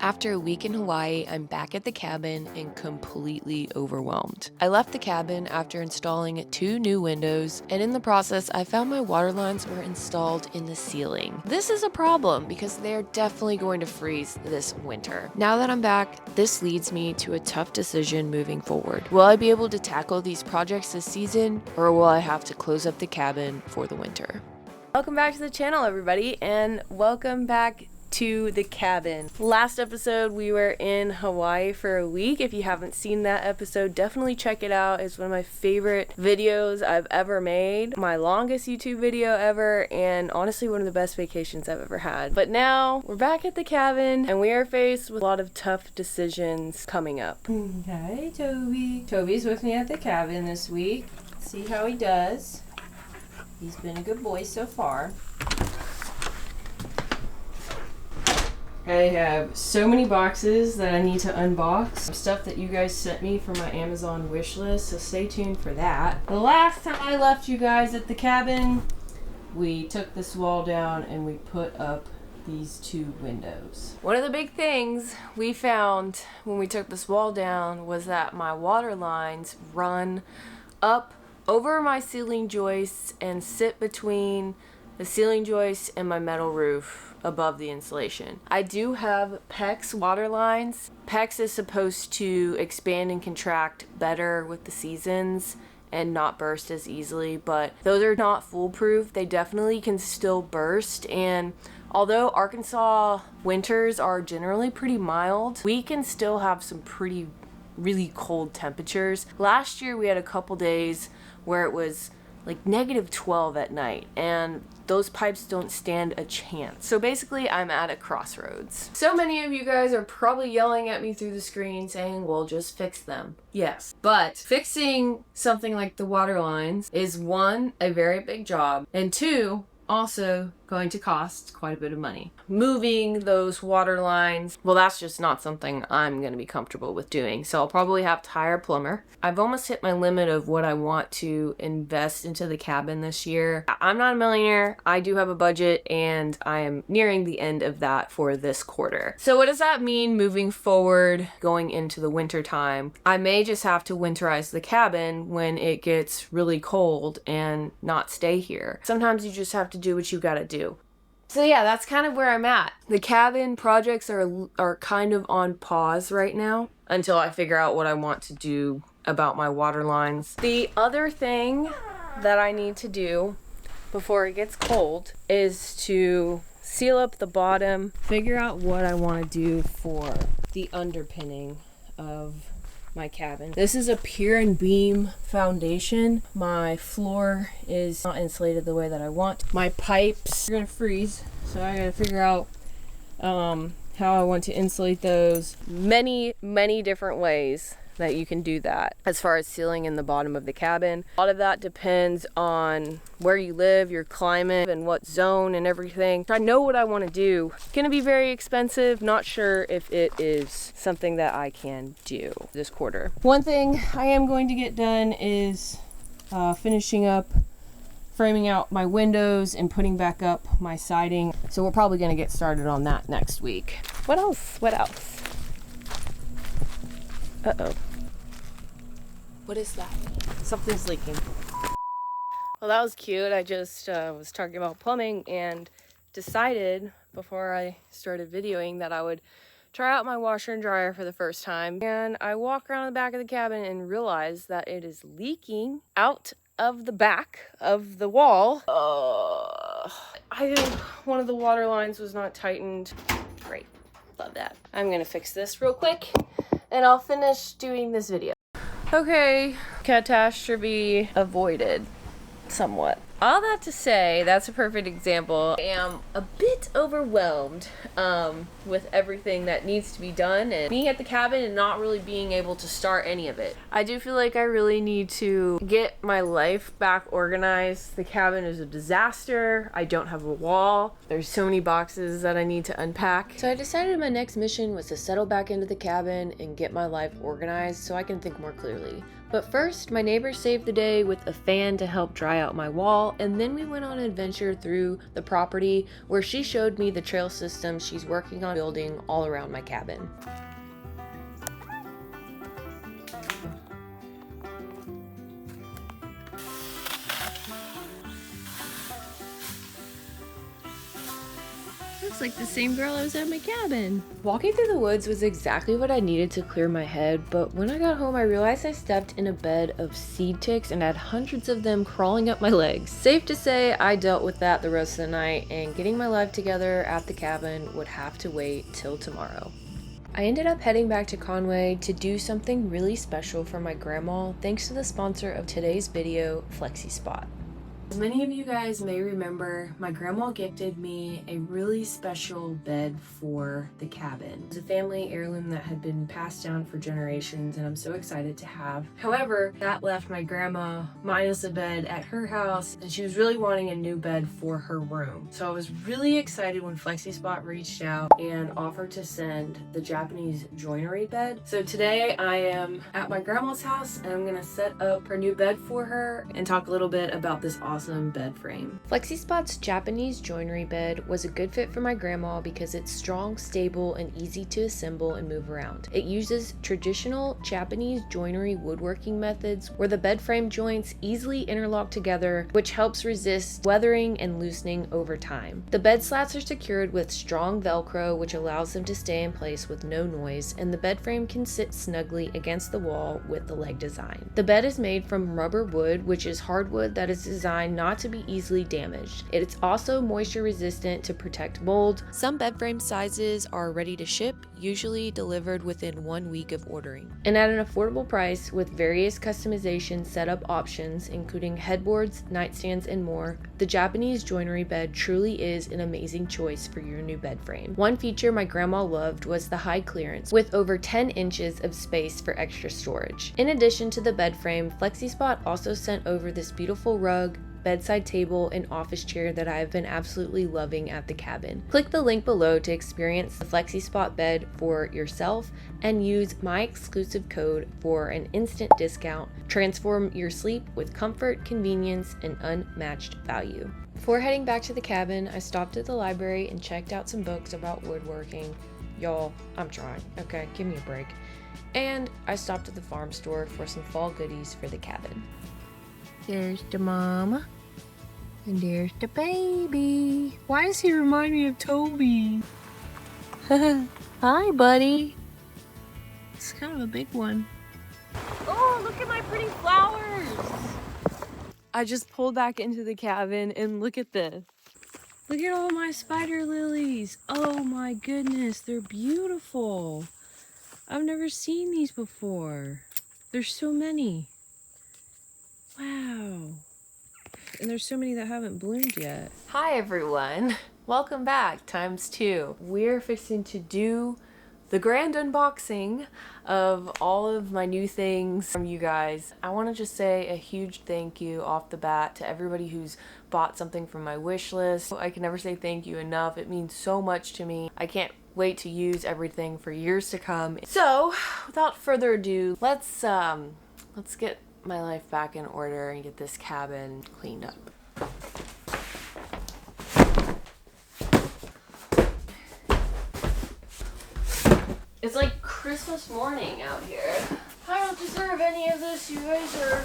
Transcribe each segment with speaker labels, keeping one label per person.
Speaker 1: After a week in Hawaii, I'm back at the cabin and completely overwhelmed. I left the cabin after installing 2 new windows, and in the process, I found my water lines were installed in the ceiling. This is a problem because they're definitely going to freeze this winter. Now that I'm back, this leads me to a tough decision moving forward. Will I be able to tackle these projects this season, or will I have to close up the cabin for the winter? Welcome back to the channel, everybody, and welcome back to the cabin. Last episode we were in Hawaii for a week. If you haven't seen that episode, definitely check it out. It's one of my favorite videos I've ever made, my longest YouTube video ever, and honestly one of the best vacations I've ever had. But now we're back at the cabin and we are faced with a lot of tough decisions coming up. Okay, Toby's with me at the cabin this week. Let's see how he does. He's been a good boy so far. I have so many boxes that I need to unbox. Stuff that you guys sent me from my Amazon wish list, so stay tuned for that. The last time I left you guys at the cabin, we took this wall down and we put up these 2 windows. One of the big things we found when we took this wall down was that my water lines run up over my ceiling joists and sit between the ceiling joists and my metal roof above the insulation. I do have PEX water lines. PEX is supposed to expand and contract better with the seasons and not burst as easily, but those are not foolproof. They definitely can still burst, and although Arkansas winters are generally pretty mild, we can still have some really cold temperatures. Last year we had a couple days where it was like -12 at night, and those pipes don't stand a chance. So basically I'm at a crossroads. So many of you guys are probably yelling at me through the screen saying, well, just fix them. Yes, but fixing something like the water lines is 1, a very big job, and 2, also going to cost quite a bit of money. Moving those water lines, well, that's just not something I'm going to be comfortable with doing, so I'll probably have to hire a plumber. I've almost hit my limit of what I want to invest into the cabin this year. I'm not a millionaire. I do have a budget, and I am nearing the end of that for this quarter. So what does that mean moving forward going into the winter time? I may just have to winterize the cabin when it gets really cold and not stay here. Sometimes you just have to do what you gotta do. So yeah, that's kind of where I'm at. The cabin projects are kind of on pause right now until I figure out what I want to do about my water lines. The other thing that I need to do before it gets cold is to seal up the bottom, figure out what I want to do for the underpinning of my cabin. This is a pier and beam foundation. My floor is not insulated the way that I want. My pipes are gonna freeze, so I gotta figure out how I want to insulate those. Many different ways that you can do that as far as sealing in the bottom of the cabin. A lot of that depends on where you live, your climate, and what zone and everything. I know what I want to do. It's gonna be very expensive. Not sure if it is something that I can do this quarter. One thing I am going to get done is finishing up framing out my windows and putting back up my siding. So we're probably gonna get started on that next week. What else? Uh-oh. What is that? Something's leaking. Well, that was cute. I just was talking about plumbing and decided before I started videoing that I would try out my washer and dryer for the first time. And I walk around the back of the cabin and realize that it is leaking out of the back of the wall. I think one of the water lines was not tightened. Great. Love that. I'm gonna fix this real quick and I'll finish doing this video. Okay, catastrophe avoided somewhat. All that to say, that's a perfect example. I am a bit overwhelmed with everything that needs to be done and being at the cabin and not really being able to start any of it. I do feel like I really need to get my life back organized. The cabin is a disaster. I don't have a wall. There's so many boxes that I need to unpack. So I decided my next mission was to settle back into the cabin and get my life organized so I can think more clearly. But first, my neighbor saved the day with a fan to help dry out my wall out, and then we went on an adventure through the property where she showed me the trail system she's working on building all around my cabin. Looks like the same girl I was at my cabin. Walking through the woods was exactly what I needed to clear my head, but when I got home I realized I stepped in a bed of seed ticks and had hundreds of them crawling up my legs. Safe to say I dealt with that the rest of the night, and getting my life together at the cabin would have to wait till tomorrow. I ended up heading back to Conway to do something really special for my grandma, thanks to the sponsor of today's video, FlexiSpot. As many of you guys may remember, my grandma gifted me a really special bed for the cabin. It's a family heirloom that had been passed down for generations, and I'm so excited to have. However, that left my grandma minus a bed at her house, and she was really wanting a new bed for her room. So I was really excited when FlexiSpot reached out and offered to send the Japanese joinery bed. So today I am at my grandma's house, and I'm gonna set up her new bed for her and talk a little bit about this awesome bed frame. FlexiSpot's Japanese joinery bed was a good fit for my grandma because it's strong, stable, and easy to assemble and move around. It uses traditional Japanese joinery woodworking methods where the bed frame joints easily interlock together, which helps resist weathering and loosening over time. The bed slats are secured with strong Velcro, which allows them to stay in place with no noise, and the bed frame can sit snugly against the wall with the leg design. The bed is made from rubber wood, which is hardwood that is designed not to be easily damaged. It's also moisture resistant to protect mold. Some bed frame sizes are ready to ship, usually delivered within 1 week of ordering. And at an affordable price with various customization setup options, including headboards, nightstands, and more, the Japanese joinery bed truly is an amazing choice for your new bed frame. One feature my grandma loved was the high clearance, with over 10 inches of space for extra storage. In addition to the bed frame, FlexiSpot also sent over this beautiful rug, bedside table, and office chair that I have been absolutely loving at the cabin. Click the link below to experience the FlexiSpot bed for yourself and use my exclusive code for an instant discount. Transform your sleep with comfort, convenience, and unmatched value. Before heading back to the cabin, I stopped at the library and checked out some books about woodworking. Y'all, I'm trying, okay? Give me a break. And I stopped at the farm store for some fall goodies for the cabin. There's the mama, and there's the baby. Why does he remind me of Toby? Hi, buddy. It's kind of a big one. Oh, look at my pretty flowers. I just pulled back into the cabin and look at this. Look at all my spider lilies. Oh my goodness, they're beautiful. I've never seen these before. There's so many. Wow. And there's so many that haven't bloomed yet. Hi everyone. Welcome back ×2. We're fixing to do the grand unboxing of all of my new things from you guys. I want to just say a huge thank you off the bat to everybody who's bought something from my wish list. I can never say thank you enough. It means so much to me. I can't wait to use everything for years to come. So without further ado, let's get my life back in order and get this cabin cleaned up. It's like Christmas morning out here. I don't deserve any of this. You guys are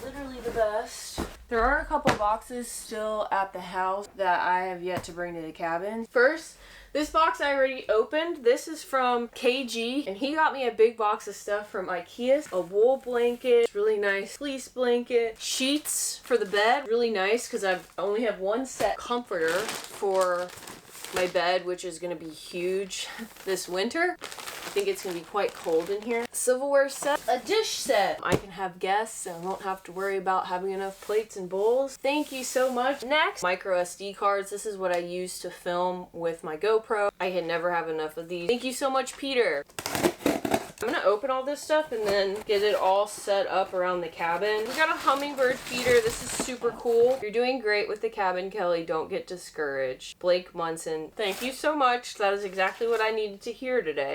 Speaker 1: literally the best. There are a couple boxes still at the house that I have yet to bring to the cabin. First, this box I already opened. This is from KG, and he got me a big box of stuff from IKEA. A wool blanket, really nice fleece blanket, sheets for the bed, really nice because I only have one set comforter for my bed, which is going to be huge this winter. I think it's going to be quite cold in here. Silverware set, a dish set. I can have guests and I won't have to worry about having enough plates and bowls. Thank you so much. Next, micro SD cards. This is what I use to film with my GoPro. I can never have enough of these. Thank you so much, Peter. I'm gonna open all this stuff and then get it all set up around the cabin. We got a hummingbird feeder. This is super cool. You're doing great with the cabin, Kelly. Don't get discouraged. Blake Munson, thank you so much. That is exactly what I needed to hear today.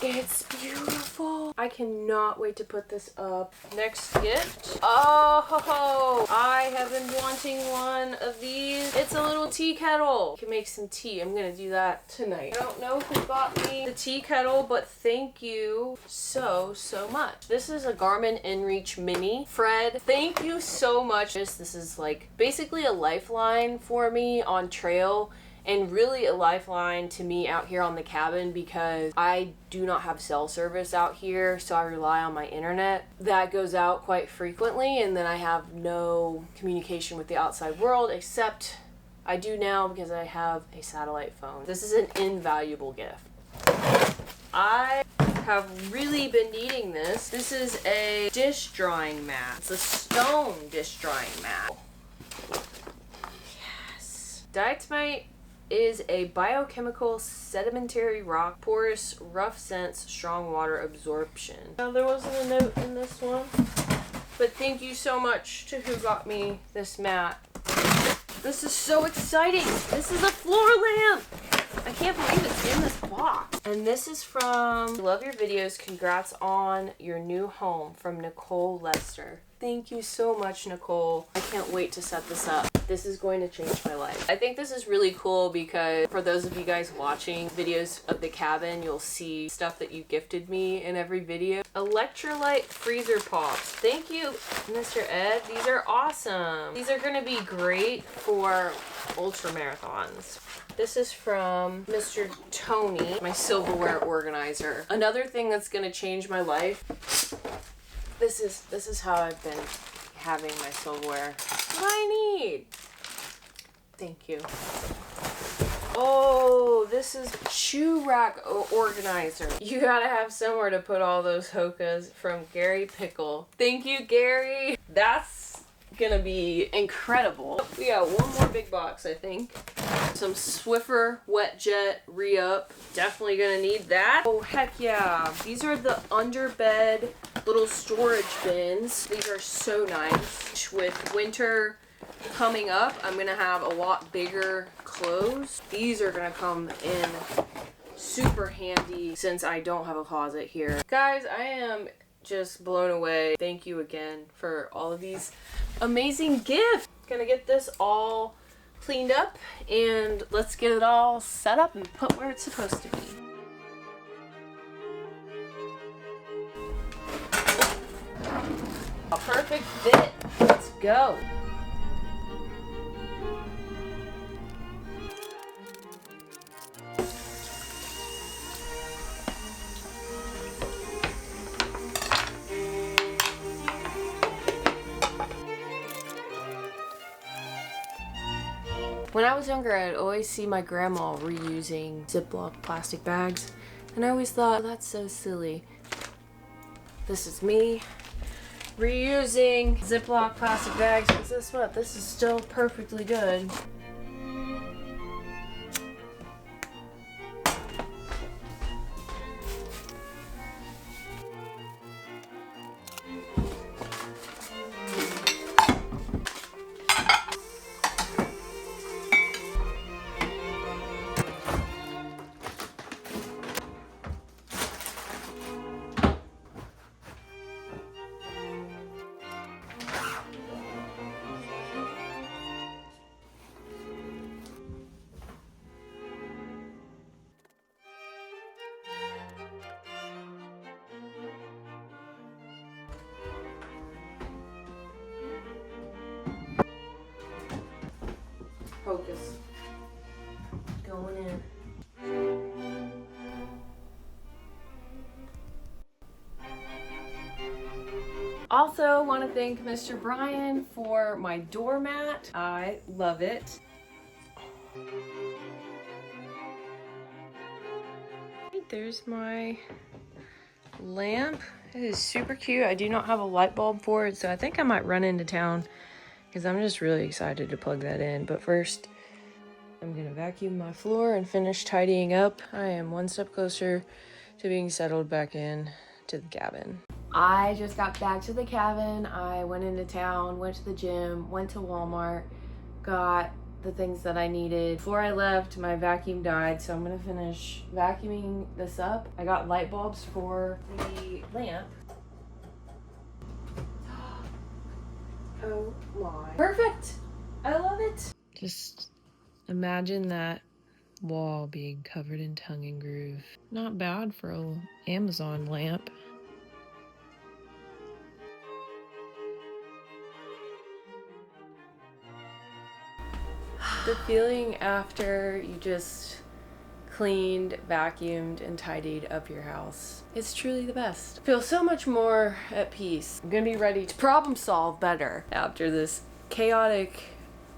Speaker 1: It's beautiful. I cannot wait to put this up. Next gift. Oh, I have been wanting one of these. It's a little tea kettle. I can make some tea. I'm gonna do that tonight. I don't know who got me the tea kettle, but thank you so much. This is a Garmin InReach Mini. Fred, thank you so much. This is like basically a lifeline for me on trail, and really a lifeline to me out here on the cabin because I do not have cell service out here, so I rely on my internet. That goes out quite frequently, and then I have no communication with the outside world, except I do now because I have a satellite phone. This is an invaluable gift. I have really been needing this. This is a dish drying mat. It's a stone dish drying mat. Yes. Diatomite is a biochemical sedimentary rock, porous, rough scents, strong water absorption. Now there wasn't a note in this one, but thank you so much to who got me this mat. This is so exciting. This is a floor lamp. I can't believe it's in this box. And this is from Love Your Videos. Congrats on your new home, from Nicole Lester. Thank you so much, Nicole. I can't wait to set this up. This is going to change my life. I think this is really cool because for those of you guys watching videos of the cabin, you'll see stuff that you gifted me in every video. Electrolyte freezer pops. Thank you, Mr. Ed. These are awesome. These are gonna be great for ultra marathons. This is from Mr. Tony, my silverware organizer. Another thing that's gonna change my life. This is how I've been having my silverware. What I need. Thank you. Oh, this is shoe rack organizer. You gotta have somewhere to put all those Hokas, from Gary Pickle. Thank you, Gary. That's gonna be incredible. We got one more big box, I think. Some Swiffer Wet Jet re-up. Definitely gonna need that. Oh, heck yeah. These are the underbed little storage bins. These are so nice. With winter coming up, I'm gonna have a lot bigger clothes. These are gonna come in super handy since I don't have a closet here. Guys, I am just blown away. Thank you again for all of these amazing gifts. Gonna get this all cleaned up and let's get it all set up and put where it's supposed to be. A perfect fit. Let's go. When I was younger, I'd always see my grandma reusing Ziploc plastic bags, and I always thought, oh, that's so silly. This is me reusing Ziploc plastic bags, because guess what? This is still perfectly good. Focus. Going in. Also want to thank Mr. Brian for my doormat. I love it. There's my lamp. It is super cute. I do not have a light bulb for it, so I think I might run into town because I'm just really excited to plug that in. But first, I'm gonna vacuum my floor and finish tidying up. I am one step closer to being settled back in to the cabin. I just got back to the cabin. I went into town, went to the gym, went to Walmart, got the things that I needed. Before I left, my vacuum died, so I'm gonna finish vacuuming this up. I got light bulbs for the lamp. Oh my. Perfect! I love it! Just imagine that wall being covered in tongue and groove. Not bad for an Amazon lamp. The feeling after you just cleaned, vacuumed, and tidied up your house. It's truly the best. I feel so much more at peace. I'm gonna be ready to problem solve better after this chaotic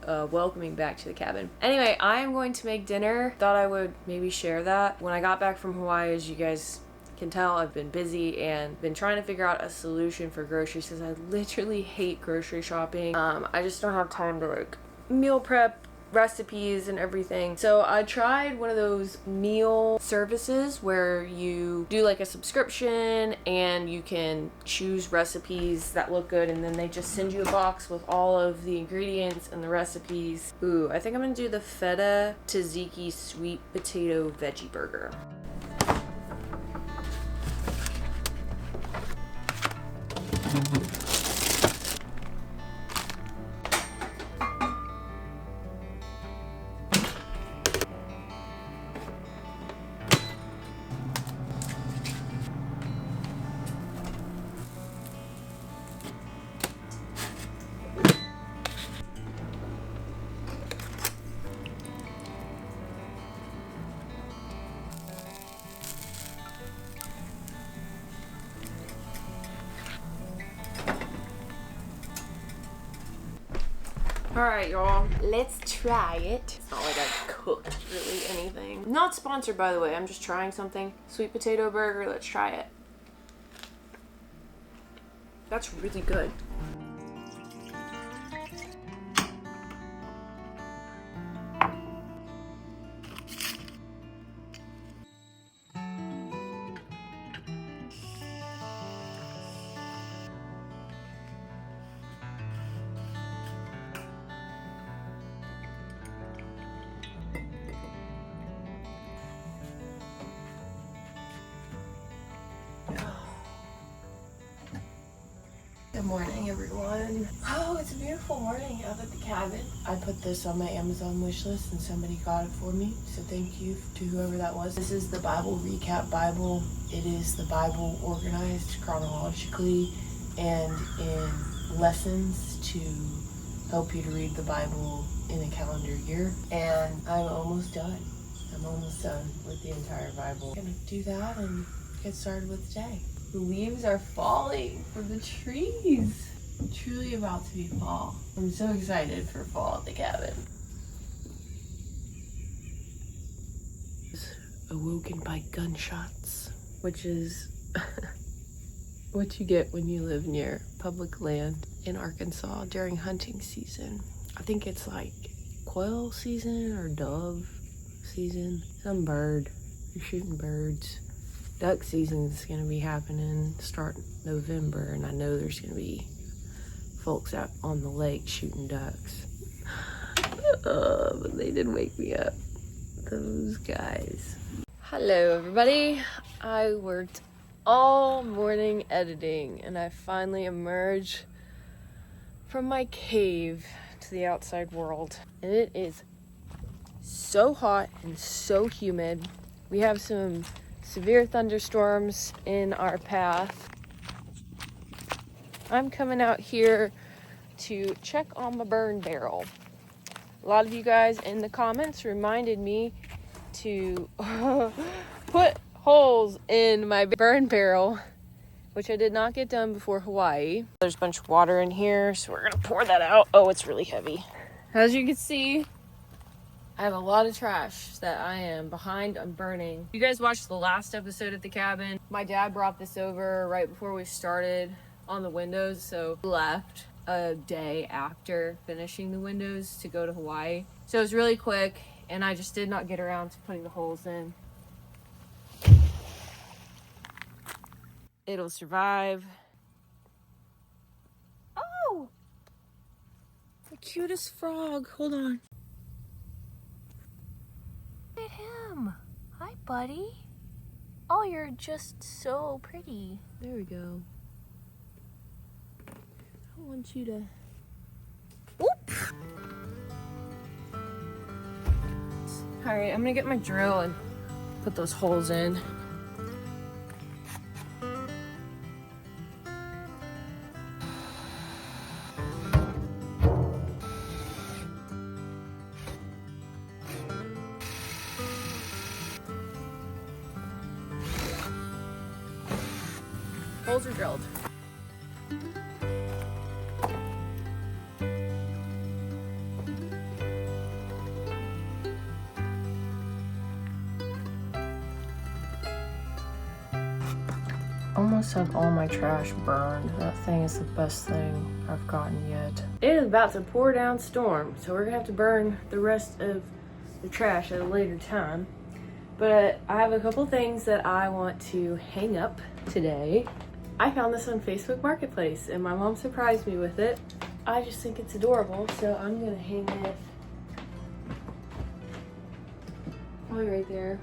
Speaker 1: welcoming back to the cabin. Anyway, I am going to make dinner. Thought I would maybe share that. When I got back from Hawaii, as you guys can tell, I've been busy and been trying to figure out a solution for groceries because I literally hate grocery shopping. I just don't have time to like meal prep recipes and everything. So I tried one of those meal services where you do like a subscription and you can choose recipes that look good, and then they just send you a box with all of the ingredients and the recipes. Ooh, I think I'm gonna do the feta tzatziki sweet potato veggie burger. Alright, y'all, let's try it. It's not like I cooked really anything. Not sponsored, by the way. I'm just trying something. Sweet potato burger, let's try it. That's really good. Good morning, everyone. Oh, it's a beautiful morning out at the cabin. I put this on my Amazon wish list and somebody got it for me, so thank you to whoever that was. This is the Bible Recap Bible. It is the Bible organized chronologically and in lessons to help you to read the Bible in a calendar year. And I'm almost done. I'm almost done with the entire Bible. I'm gonna do that and get started with today. The leaves are falling from the trees. It's truly about to be fall. I'm so excited for fall at the cabin. Awoken by gunshots, which is what you get when you live near public land in Arkansas during hunting season. I think it's like quail season or dove season. Some bird. You're shooting birds. Duck season's gonna be happening starting November, and I know there's gonna be folks out on the lake shooting ducks. But they did wake me up. Those guys. Hello, everybody. I worked all morning editing, and I finally emerged from my cave to the outside world. And it is so hot and so humid. We have some severe thunderstorms in our path. I'm coming out here to check on my burn barrel. A lot of you guys in the comments reminded me to put holes in my burn barrel, which I did not get done before Hawaii. There's a bunch of water in here, so we're gonna pour that out. Oh, it's really heavy. As you can see, I have a lot of trash that I am behind on burning. You guys watched the last episode at the cabin. My dad brought this over right before we started on the windows, so left a day after finishing the windows to go to Hawaii. So it was really quick, and I just did not get around to putting the holes in. It'll survive. Oh! The cutest frog. Hold on. at him. Hi, buddy. Oh, you're just so pretty. There we go. I want you to... Whoop! Alright, I'm gonna get my drill and put those holes in. Holes are drilled. Almost have all my trash burned. That thing is the best thing I've gotten yet. It is about to pour down storm, so we're gonna have to burn the rest of the trash at a later time. But I have a couple things that I want to hang up today. I found this on Facebook Marketplace and my mom surprised me with it. I just think it's adorable, so I'm gonna hang it probably right there.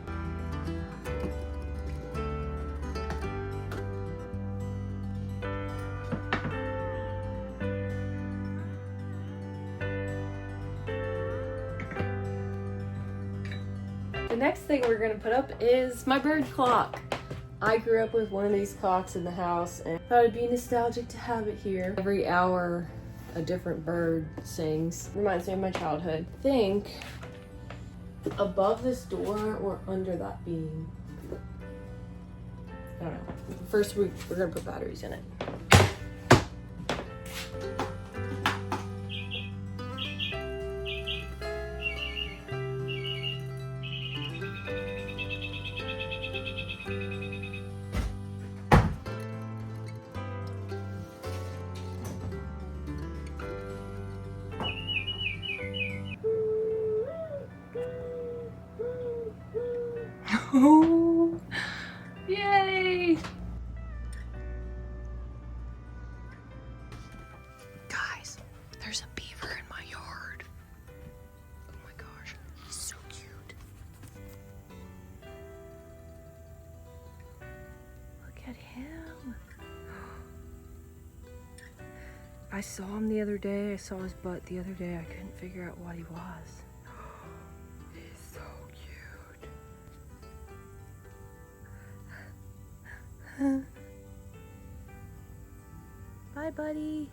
Speaker 1: The next thing we're gonna put up is my bird clock. I grew up with one of these clocks in the house and thought it'd be nostalgic to have it here. Every hour a different bird sings. Reminds me of my childhood. I think above this door or under that beam. I don't know. First we're gonna put batteries in it. Oh, yay! Guys, there's a beaver in my yard. Oh my gosh, he's so cute. Look at him. I saw him the other day. I saw his butt the other day. I couldn't figure out what he was. He's so cute. Bye, buddy.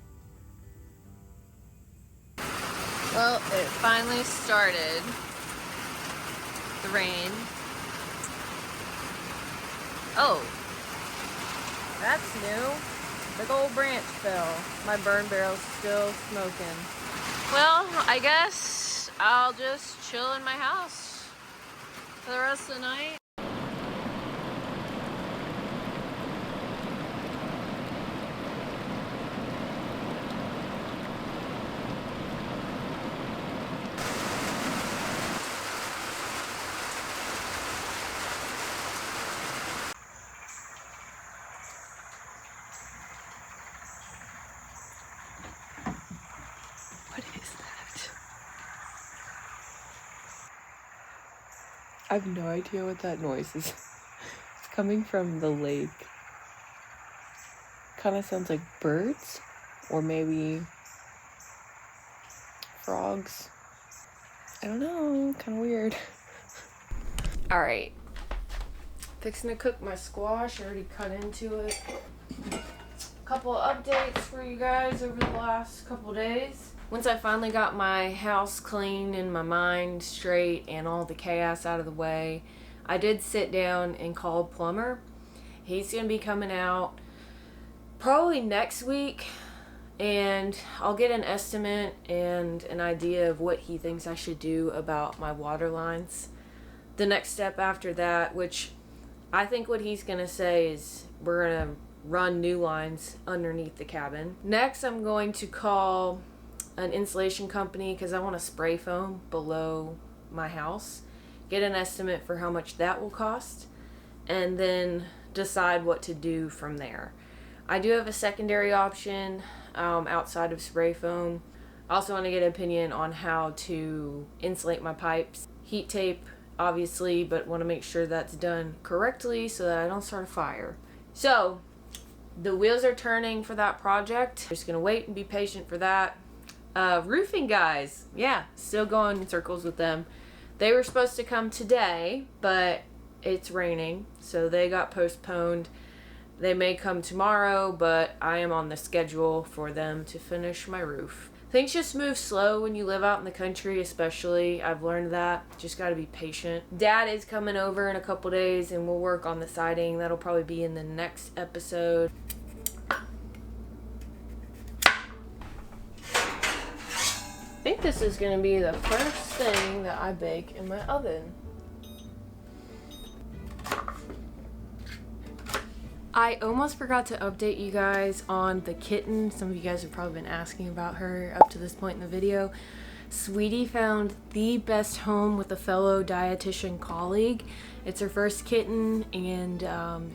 Speaker 1: Well, it finally started. The rain. Oh, that's new. Big old branch fell. My burn barrel's still smoking. Well, I guess I'll just chill in my house for the rest of the night. What is that? I have no idea what that noise is. It's coming from the lake. Kind of sounds like birds or maybe frogs. I don't know, kind of weird. All right, fixing to cook my squash. I already cut into it. Couple of updates for you guys over the last couple days. Once I finally got my house clean and my mind straight and all the chaos out of the way, I did sit down and call a plumber. He's gonna be coming out probably next week, and I'll get an estimate and an idea of what he thinks I should do about my water lines. The next step after that, which I think what he's gonna say is we're gonna run new lines underneath the cabin. Next, I'm going to call an insulation company because I want to spray foam below my house, get an estimate for how much that will cost, and then decide what to do from there. I do have a secondary option outside of spray foam. I also want to get an opinion on how to insulate my pipes. Heat tape obviously, but want to make sure that's done correctly so that I don't start a fire. So the wheels are turning for that project. Just gonna wait and be patient for that. Roofing guys, yeah, still going in circles with them. They were supposed to come today, but it's raining, so they got postponed. They may come tomorrow, but I am on the schedule for them to finish my roof. Things just move slow when you live out in the country, especially. I've learned that. Just gotta be patient. Dad is coming over in a couple days and we'll work on the siding. That'll probably be in the next episode. I think this is gonna be the first thing that I bake in my oven. I almost forgot to update you guys on the kitten. Some of you guys have probably been asking about her up to this point in the video. Sweetie found the best home with a fellow dietitian colleague. It's her first kitten, and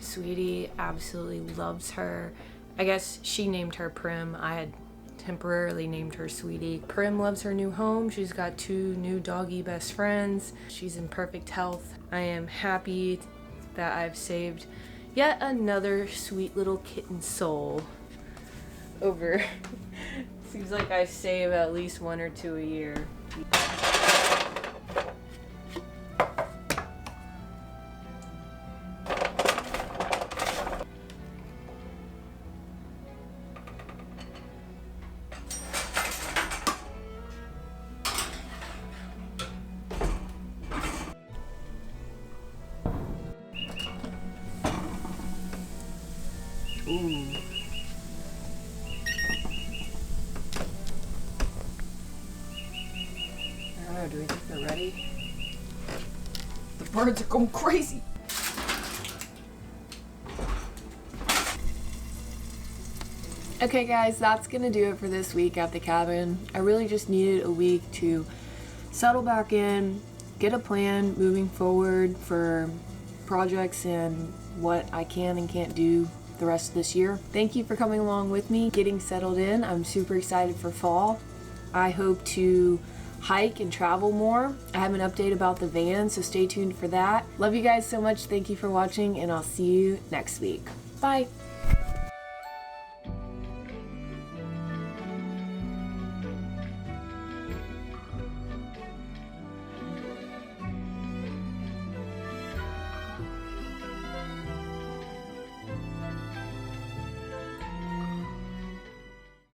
Speaker 1: Sweetie absolutely loves her. I guess she named her Prim. I had temporarily named her Sweetie. Prim loves her new home. She's got 2 new doggy best friends. She's in perfect health. I am happy that I've saved yet another sweet little kitten soul over. Seems like I save at least 1 or 2 a year. Ooh. I don't know, do we think they're ready? The birds are going crazy. Okay guys, that's gonna do it for this week at the cabin. I really just needed a week to settle back in, get a plan moving forward for projects and what I can and can't do the rest of this year. Thank you for coming along with me, getting settled in. I'm super excited for fall. I hope to hike and travel more. I have an update about the van, so stay tuned for that. Love you guys so much. Thank you for watching, and I'll see you next week. Bye.